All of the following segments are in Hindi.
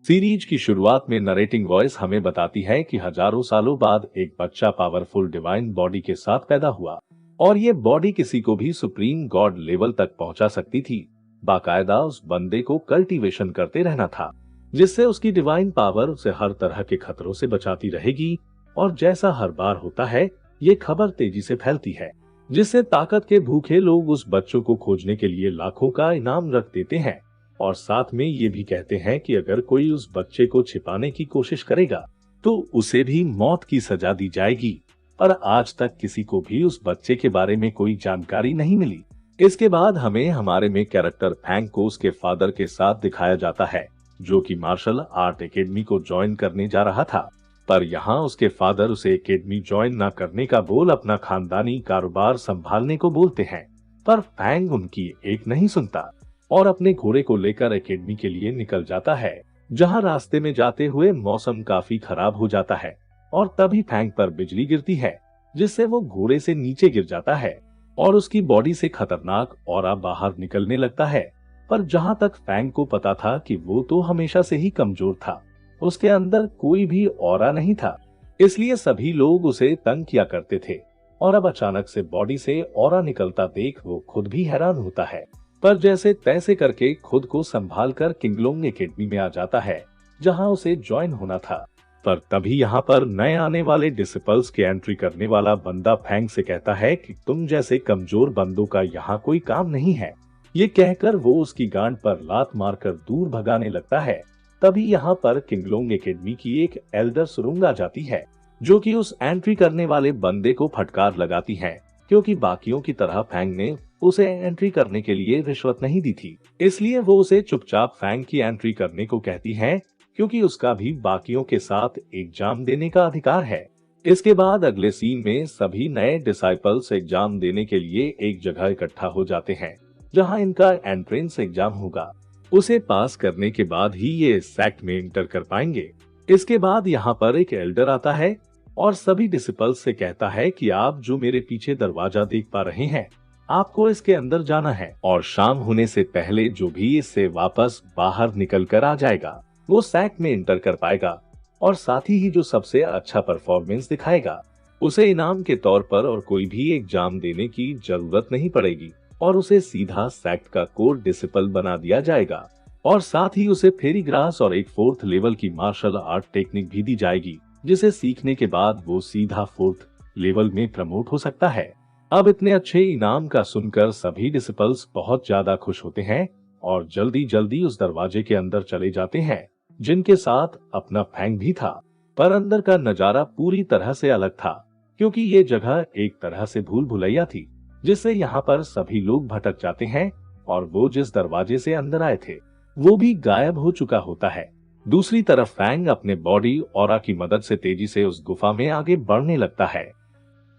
सीरीज की शुरुआत में नरेटिंग वॉइस हमें बताती है कि हजारों सालों बाद एक बच्चा पावरफुल डिवाइन बॉडी के साथ पैदा हुआ और ये बॉडी किसी को भी सुप्रीम गॉड लेवल तक पहुंचा सकती थी। बाकायदा उस बंदे को कल्टीवेशन करते रहना था, जिससे उसकी डिवाइन पावर उसे हर तरह के खतरों से बचाती रहेगी। और जैसा हर बार होता है, ये खबर तेजी से फैलती है, जिससे ताकत के भूखे लोग उस बच्चों को खोजने के लिए लाखों का इनाम रख देते हैं और साथ में ये भी कहते हैं कि अगर कोई उस बच्चे को छिपाने की कोशिश करेगा तो उसे भी मौत की सजा दी जाएगी। पर आज तक किसी को भी उस बच्चे के बारे में कोई जानकारी नहीं मिली। इसके बाद हमें हमारे में कैरेक्टर फैंग को उसके फादर के साथ दिखाया जाता है, जो कि मार्शल आर्ट एकेडमी को ज्वाइन करने जा रहा था। पर यहाँ उसके फादर उसे एकेडमी ज्वाइन न करने का बोल अपना खानदानी कारोबार संभालने को बोलते हैं। पर फैंग उनकी एक नहीं सुनता और अपने घोड़े को लेकर एकेडमी के लिए निकल जाता है। जहां रास्ते में जाते हुए मौसम काफी खराब हो जाता है और तभी फैंग पर बिजली गिरती है, जिससे वो घोड़े से नीचे गिर जाता है और उसकी बॉडी से खतरनाक ऑरा बाहर निकलने लगता है। पर जहां तक फैंग को पता था कि वो तो हमेशा से ही कमजोर था, उसके अंदर कोई भी ऑरा नहीं था, इसलिए सभी लोग उसे तंग किया करते थे। और अब अचानक से बॉडी से ऑरा निकलता देख वो खुद भी हैरान होता है, पर जैसे तैसे करके खुद को संभाल कर किंगलोंग एकेडमी में आ जाता है, जहां उसे ज्वाइन होना था। पर तभी यहाँ पर नए आने वाले डिसिपल्स के एंट्री करने वाला बंदा फैंग से कहता है कि तुम जैसे कमजोर बंदों का यहाँ कोई काम नहीं है। ये कहकर वो उसकी गांड पर लात मारकर दूर भगाने लगता है। तभी यहाँ पर किंगलोंग एकेडमी की एक एल्डर सुरुंग आ जाती है, जो कि उस एंट्री करने वाले बंदे को फटकार लगाती है, क्योंकि बाकियों की तरह फैंग ने उसे एंट्री करने के लिए रिश्वत नहीं दी थी। इसलिए वो उसे चुपचाप फैंग की एंट्री करने को कहती है, क्योंकि उसका भी बाकियों के साथ एग्जाम देने का अधिकार है। इसके बाद अगले सीन में सभी नए डिसाइपल्स एग्जाम देने के लिए एक जगह इकट्ठा हो जाते हैं, जहां इनका एंट्रेंस एग्जाम होगा। उसे पास करने के बाद ही ये सेक्ट में इंटर कर पाएंगे। इसके बाद यहाँ पर एक एल्डर आता है और सभी डिसिपल्स से कहता है कि आप जो मेरे पीछे दरवाजा देख पा रहे हैं, आपको इसके अंदर जाना है और शाम होने से पहले जो भी इससे वापस बाहर निकल कर आ जाएगा, वो सैक में इंटर कर पाएगा और साथ ही जो सबसे अच्छा परफॉर्मेंस दिखाएगा, उसे इनाम के तौर पर और कोई भी एग्जाम देने की जरूरत नहीं पड़ेगी और उसे सीधा सैक्ट का कोर डिसिपल बना दिया जाएगा। और साथ ही उसे फेरी ग्रास और एक 4th लेवल की मार्शल आर्ट टेक्निक भी दी जाएगी, जिसे सीखने के बाद वो सीधा 4th लेवल में प्रमोट हो सकता है। अब इतने अच्छे इनाम का सुनकर सभी डिसिपल्स बहुत ज्यादा खुश होते हैं और जल्दी जल्दी उस दरवाजे के अंदर चले जाते हैं, जिनके साथ अपना फैंग भी था। पर अंदर का नजारा पूरी तरह से अलग था, क्योंकि ये जगह एक तरह से भूल भुलैया थी, जिससे यहाँ पर सभी लोग भटक जाते हैं और वो जिस दरवाजे से अंदर आए थे वो भी गायब हो चुका होता है। दूसरी तरफ फैंग अपने बॉडी ऑरा की मदद से तेजी से उस गुफा में आगे बढ़ने लगता है,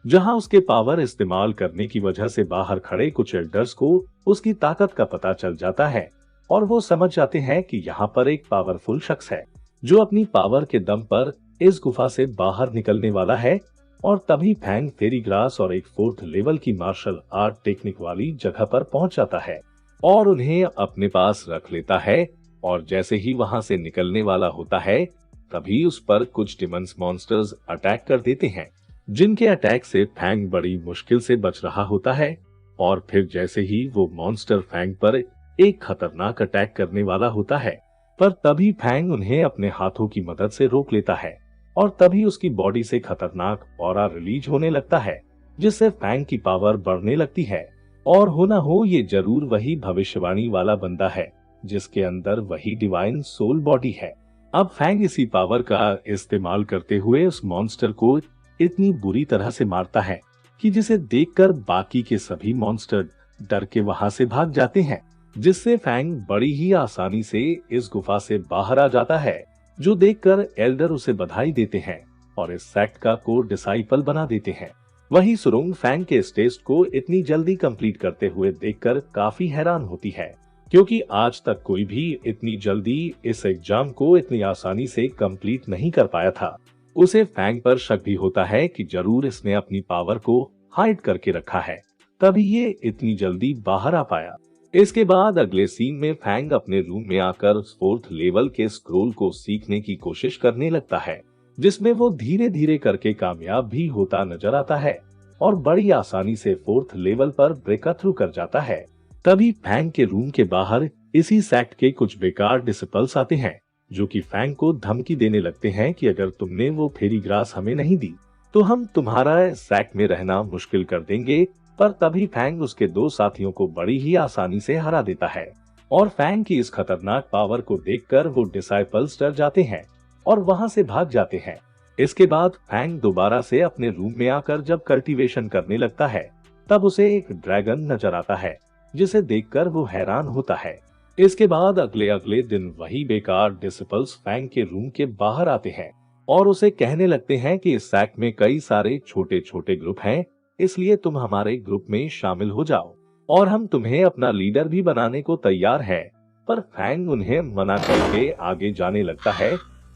जहां उसके पावर इस्तेमाल करने की वजह से बाहर खड़े कुछ एल्डर्स को उसकी ताकत का पता चल जाता है और वो समझ जाते हैं कि यहाँ पर एक पावरफुल शख्स है, जो अपनी पावर के दम पर इस गुफा से बाहर निकलने वाला है। और तभी फैंग फेरी ग्रास और एक 4th लेवल की मार्शल आर्ट टेक्निक वाली जगह पर पहुंच जाता है और उन्हें अपने पास रख लेता है। और जैसे ही वहां से निकलने वाला होता है, तभी उस पर कुछ डिमंस मॉन्स्टर्स अटैक कर देते हैं, जिनके अटैक से फैंग बड़ी मुश्किल से बच रहा होता है। और फिर जैसे ही वो मॉन्स्टर फैंग पर एक खतरनाक अटैक करने वाला होता है, पर तभी फैंग उन्हें अपने हाथों की मदद से रोक लेता है और तभी उसकी बॉडी से खतरनाक ऑरा रिलीज होने लगता है, जिससे फैंग की पावर बढ़ने लगती है। और हो ना हो ये जरूर वही भविष्यवाणी वाला बंदा है, जिसके अंदर वही डिवाइन सोल बॉडी है। अब फैंग इसी पावर का इस्तेमाल करते हुए उस मॉन्स्टर को इतनी बुरी तरह से मारता है कि जिसे देखकर बाकी के सभी मॉन्स्टर डर के वहां से भाग जाते हैं, जिससे फैंग बड़ी ही आसानी से इस गुफा से बाहर आ जाता है, जो देखकर एल्डर उसे बधाई देते हैं और इस सेक्ट का कोर डिसाइपल बना देते हैं। वही सुरुंग फैंग के इस टेस्ट को इतनी जल्दी कंप्लीट करते हुए देखकर काफी हैरान होती है, क्योंकि आज तक कोई भी इतनी जल्दी इस एग्जाम को इतनी आसानी से कंप्लीट नहीं कर पाया था। उसे फैंग पर शक भी होता है कि जरूर इसने अपनी पावर को हाइड करके रखा है, तभी ये इतनी जल्दी बाहर आ पाया। इसके बाद अगले सीन में फैंग अपने रूम में आकर फोर्थ लेवल के स्क्रोल को सीखने की कोशिश करने लगता है, जिसमें वो धीरे धीरे करके कामयाब भी होता नजर आता है और बड़ी आसानी से फोर्थ लेवल पर ब्रेक थ्रू कर जाता है। तभी फैंग के रूम के बाहर इसी सेक्ट के कुछ बेकार डिसिपल्स आते हैं, जो कि फैंग को धमकी देने लगते हैं कि अगर तुमने वो फेरी ग्रास हमें नहीं दी तो हम तुम्हारा सेक्ट में रहना मुश्किल कर देंगे। पर तभी फैंग उसके दो साथियों को बड़ी ही आसानी से हरा देता है और फैंग की इस खतरनाक पावर को देखकर वो डिसाइपल्स डर जाते हैं और वहां से भाग जाते हैं। इसके बाद फैंग दोबारा से अपने रूम में आकर जब कल्टीवेशन करने लगता है, तब उसे एक ड्रैगन नजर आता है, जिसे देखकर वो हैरान होता है। इसके बाद अगले दिन वही बेकार डिसिपल्स फैंग के रूम के बाहर आते हैं और उसे कहने लगते हैं कि इस सेक्ट में कई सारे छोटे छोटे ग्रुप हैं, इसलिए तुम हमारे ग्रुप में शामिल हो जाओ और हम तुम्हें अपना लीडर भी बनाने को तैयार है। पर फैंग उन्हें मना करके आगे जाने लगता है,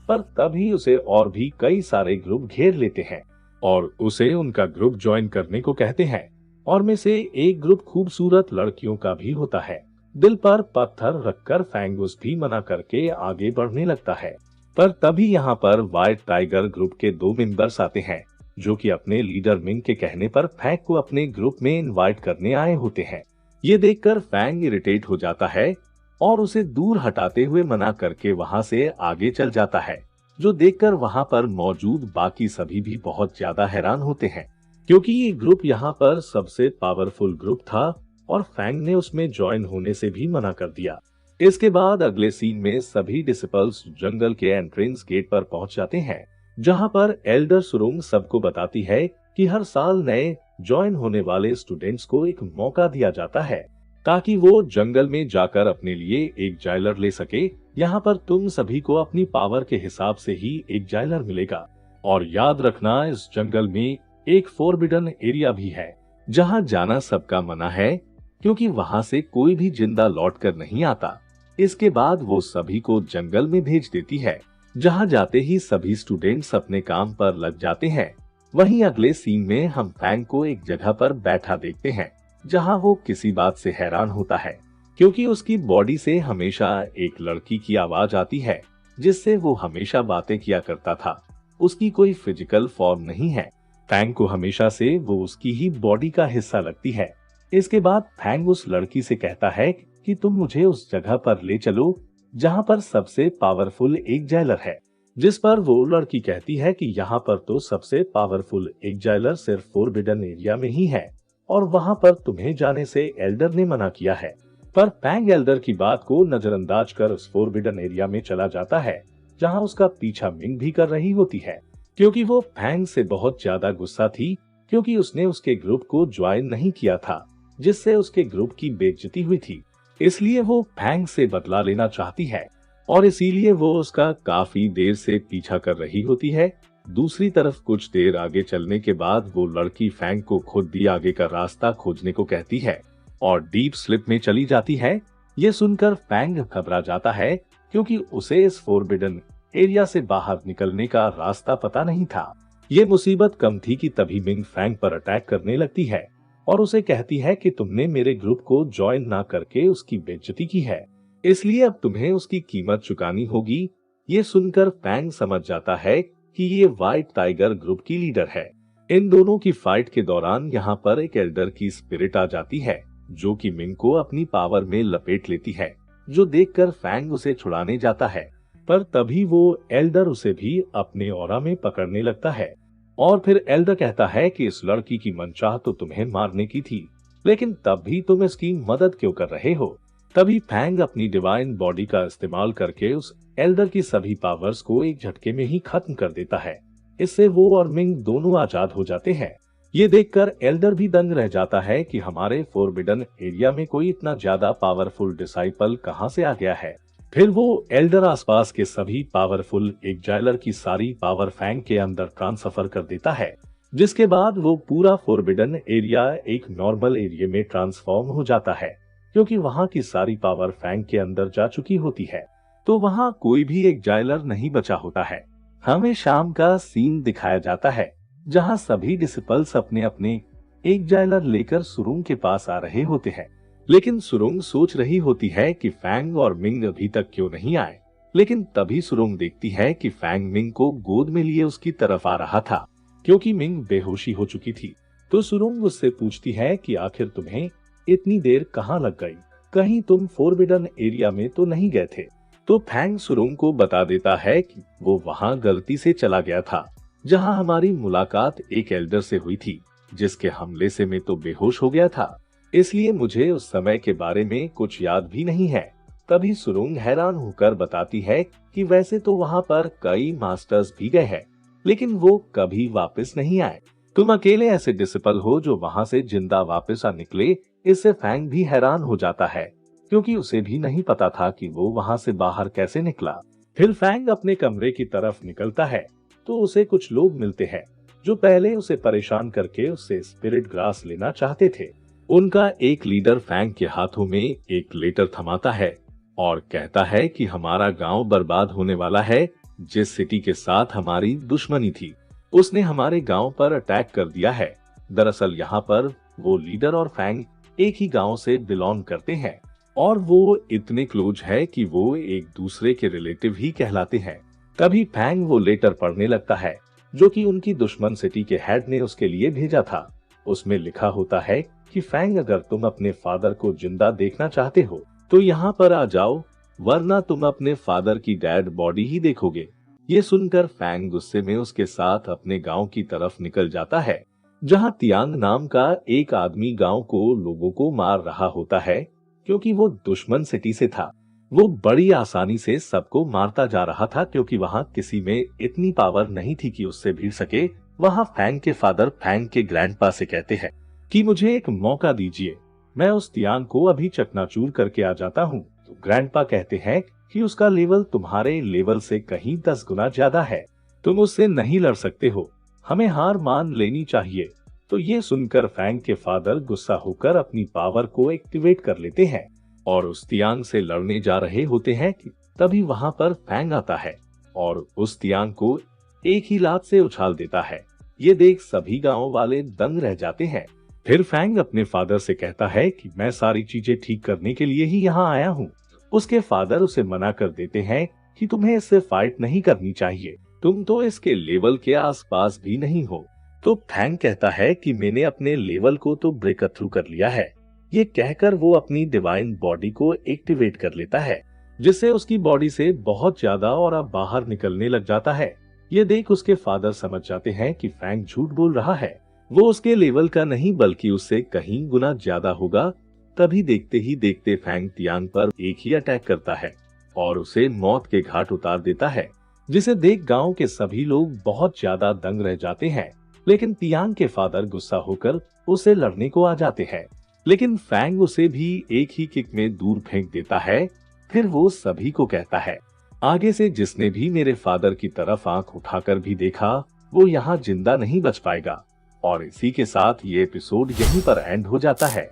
पर तभी उसे और भी कई सारे ग्रुप घेर लेते हैं और उसे उनका ग्रुप ज्वाइन करने को कहते हैं और में से एक ग्रुप खूबसूरत लड़कियों का भी होता है। दिल पर पत्थर रखकर फैंग उस भी मना करके आगे बढ़ने लगता है। पर तभी यहाँ पर व्हाइट टाइगर ग्रुप के दो मेंबर्स आते हैं, जो कि अपने लीडर मिंग के कहने पर फैंग को अपने ग्रुप में इनवाइट करने आए होते हैं। ये देखकर फैंग इरिटेट हो जाता है और उसे दूर हटाते हुए मना करके वहां से आगे चल जाता है, जो देखकर वहां पर मौजूद बाकी सभी भी बहुत ज्यादा हैरान होते हैं, क्योंकि ये ग्रुप यहाँ पर सबसे पावरफुल ग्रुप था और फैंग ने उसमें ज्वाइन होने से भी मना कर दिया। इसके बाद अगले सीन में सभी डिसिपल्स जंगल के एंट्रेंस गेट पर पहुंच जाते हैं, जहां पर एल्डर सुरुंग सबको बताती है कि हर साल नए ज्वाइन होने वाले स्टूडेंट्स को एक मौका दिया जाता है ताकि वो जंगल में जाकर अपने लिए एक जाइलर ले सके। यहाँ पर तुम सभी को अपनी पावर के हिसाब से ही एक जाइलर मिलेगा और याद रखना, इस जंगल में एक फोरबिडन एरिया भी है जहाँ जाना सबका मना है, क्योंकि वहाँ से कोई भी जिंदा लौट कर नहीं आता। इसके बाद वो सभी को जंगल में भेज देती है, जहाँ जाते ही सभी स्टूडेंट्स अपने काम पर लग जाते हैं। वहीं अगले सीन में हम फैंग को एक जगह पर बैठा देखते हैं, जहाँ वो किसी बात से हैरान होता है, क्योंकि उसकी बॉडी से हमेशा एक लड़की की आवाज आती है, जिससे वो हमेशा बातें किया करता था। उसकी कोई फिजिकल फॉर्म नहीं है। फैंग को हमेशा से वो उसकी ही बॉडी का हिस्सा लगती है। इसके बाद फैंग उस लड़की से कहता है कि तुम मुझे उस जगह पर ले चलो जहां पर सबसे पावरफुल एक जाइलर है, जिस पर वो लड़की कहती है कि यहाँ पर तो सबसे पावरफुल एक जाइलर सिर्फ फोरबिडन एरिया में ही है और वहां पर तुम्हें जाने से एल्डर ने मना किया है। पर फैंग एल्डर की बात को नजरअंदाज कर उस फोरबिडन एरिया में चला जाता है, जहां उसका पीछा मिंग भी कर रही होती है, क्योंकि वो फैंग से बहुत ज्यादा गुस्सा थी, क्योंकि उसने उसके ग्रुप को ज्वाइन नहीं किया था, जिससे उसके ग्रुप की बेइज्जती हुई थी। इसलिए वो फैंग से बदला लेना चाहती है और इसीलिए वो उसका काफी देर से पीछा कर रही होती है। दूसरी तरफ कुछ देर आगे चलने के बाद वो लड़की फैंग को खुद भी आगे का रास्ता खोजने को कहती है और डीप स्लिप में चली जाती है। ये सुनकर फैंग घबरा जाता है, क्योंकि उसे इस फोरबिडन एरिया से बाहर निकलने का रास्ता पता नहीं था। ये मुसीबत कम थी कि तभी मिंग फैंग पर अटैक करने लगती है और उसे कहती है कि तुमने मेरे ग्रुप को ज्वाइन ना करके उसकी बेइज्जती की है, इसलिए अब तुम्हें उसकी कीमत चुकानी होगी। ये सुनकर फैंग समझ जाता है कि ये व्हाइट टाइगर ग्रुप की लीडर है। इन दोनों की फाइट के दौरान यहाँ पर एक एल्डर की स्पिरिट आ जाती है, जो कि मिंग को अपनी पावर में लपेट लेती है, जो देखकर फैंग उसे छुड़ाने जाता है। पर तभी वो एल्डर उसे भी अपने ऑरा में पकड़ने लगता है और फिर एल्डर कहता है कि इस लड़की की मनचाह तो तुम्हें मारने की थी, लेकिन तब भी तुम इसकी मदद क्यों कर रहे हो। तभी फैंग अपनी डिवाइन बॉडी का इस्तेमाल करके उस एल्डर की सभी पावर्स को एक झटके में ही खत्म कर देता है। इससे वो और मिंग दोनों आजाद हो जाते हैं। ये देखकर एल्डर भी दंग रह जाता है कि हमारे फोरबिडन एरिया में कोई इतना ज्यादा पावरफुल डिसाइपल कहां से आ गया है। फिर वो एल्डर आसपास के सभी पावरफुल एक जाइलर की सारी पावर फैंग के अंदर ट्रांसफर कर देता है, जिसके बाद वो पूरा फोरबिडन एरिया एक नॉर्मल एरिया में ट्रांसफॉर्म हो जाता है, क्योंकि वहाँ की सारी पावर फैंग के अंदर जा चुकी होती है। तो वहाँ कोई भी एक जाइलर नहीं बचा होता है। हमें शाम का सीन दिखाया जाता है, जहाँ सभी डिसिपल्स अपने अपने एक जाइलर लेकर सुरुंग के पास आ रहे होते हैं, लेकिन सुरुंग सोच रही होती है कि फैंग और मिंग अभी तक क्यों नहीं आए। लेकिन तभी सुरुंग देखती है कि फैंग मिंग को गोद में लिए उसकी तरफ आ रहा था, क्योंकि मिंग बेहोशी हो चुकी थी। तो सुरुंग उससे पूछती है कि आखिर तुम्हें इतनी देर कहाँ लग गई, कहीं तुम फोरबिडन एरिया में तो नहीं गए थे। तो फैंग सुरुंग को बता देता है कि वो वहाँ गलती से चला गया था, जहाँ हमारी मुलाकात एक एल्डर से हुई थी, जिसके हमले से मैं तो बेहोश हो गया था, इसलिए मुझे उस समय के बारे में कुछ याद भी नहीं है। तभी सुरुंग हैरान होकर बताती है कि वैसे तो वहाँ पर कई मास्टर्स भी गए हैं, लेकिन वो कभी वापस नहीं आए। तुम अकेले ऐसे डिसिपल हो जो वहाँ से जिंदा वापस आ निकले। इससे फैंग भी हैरान हो जाता है, क्योंकि उसे भी नहीं पता था कि वो वहाँ से बाहर कैसे निकला। फिर फैंग अपने कमरे की तरफ निकलता है तो उसे कुछ लोग मिलते हैं जो पहले उसे परेशान करके उससे स्पिरिट ग्रास लेना चाहते थे। उनका एक लीडर फैंग के हाथों में एक लेटर थमाता है और कहता है कि हमारा गांव बर्बाद होने वाला है। जिस सिटी के साथ हमारी दुश्मनी थी, उसने हमारे गांव पर अटैक कर दिया है। दरअसल यहाँ पर वो लीडर और फैंग एक ही गांव से बिलोंग करते हैं और वो इतने क्लोज है कि वो एक दूसरे के रिलेटिव ही कहलाते हैं। तभी फैंग वो लेटर पढ़ने लगता है जो कि उनकी दुश्मन सिटी के हेड ने उसके लिए भेजा था। उसमें लिखा होता है कि फैंग, अगर तुम अपने फादर को जिंदा देखना चाहते हो तो यहाँ पर आ जाओ, वरना तुम अपने फादर की डेड बॉडी ही देखोगे। ये सुनकर फैंग गुस्से में उसके साथ अपने गांव की तरफ निकल जाता है, जहाँ तियांग नाम का एक आदमी गांव को लोगों को मार रहा होता है, क्योंकि वो दुश्मन सिटी से था। वो बड़ी आसानी से सबको मारता जा रहा था, क्योंकि वहाँ किसी में इतनी पावर नहीं थी कि उससे भिड़ सके। वहाँ फैंग के फादर फैंग के ग्रैंडपा से कहते हैं कि मुझे एक मौका दीजिए, मैं उस तियांग को अभी चकनाचूर करके आ जाता हूँ। तो ग्रैंडपा कहते हैं कि उसका लेवल तुम्हारे लेवल से कहीं 10 गुना ज्यादा है, तुम उससे नहीं लड़ सकते हो, हमें हार मान लेनी चाहिए। तो ये सुनकर फैंग के फादर गुस्सा होकर अपनी पावर को एक्टिवेट कर लेते हैं और उस तियांग से लड़ने जा रहे होते हैं कि तभी वहां पर फैंग आता है और उस तियांग को एक ही लात से उछाल देता है। ये देख सभी गांव वाले दंग रह जाते हैं। फिर फैंग अपने फादर से कहता है कि मैं सारी चीजें ठीक करने के लिए ही यहाँ आया हूँ। उसके फादर उसे मना कर देते हैं कि तुम्हें इससे फाइट नहीं करनी चाहिए, तुम तो इसके लेवल के आसपास भी नहीं हो। तो फैंग कहता है कि मैंने अपने लेवल को तो ब्रेक थ्रू कर लिया है। ये कहकर वो अपनी डिवाइन बॉडी को एक्टिवेट कर लेता है, जिससे उसकी बॉडी से बहुत ज्यादा और अब बाहर निकलने लग जाता है। ये देख उसके फादर समझ जाते हैं कि फैंग झूठ बोल रहा है, वो उसके लेवल का नहीं बल्कि उससे कहीं गुना ज्यादा होगा। तभी देखते ही देखते फैंग तियांग पर एक ही अटैक करता है और उसे मौत के घाट उतार देता है, जिसे देख गांव के सभी लोग बहुत ज्यादा दंग रह जाते हैं। लेकिन तियांग के फादर गुस्सा होकर उसे लड़ने को आ जाते हैं, लेकिन फैंग उसे भी एक ही किक में दूर फेंक देता है। फिर वो सभी को कहता है, आगे से जिसने भी मेरे फादर की तरफ आंख उठाकर भी देखा, वो यहाँ जिंदा नहीं बच पाएगा। और इसी के साथ ये एपिसोड यहीं पर एंड हो जाता है।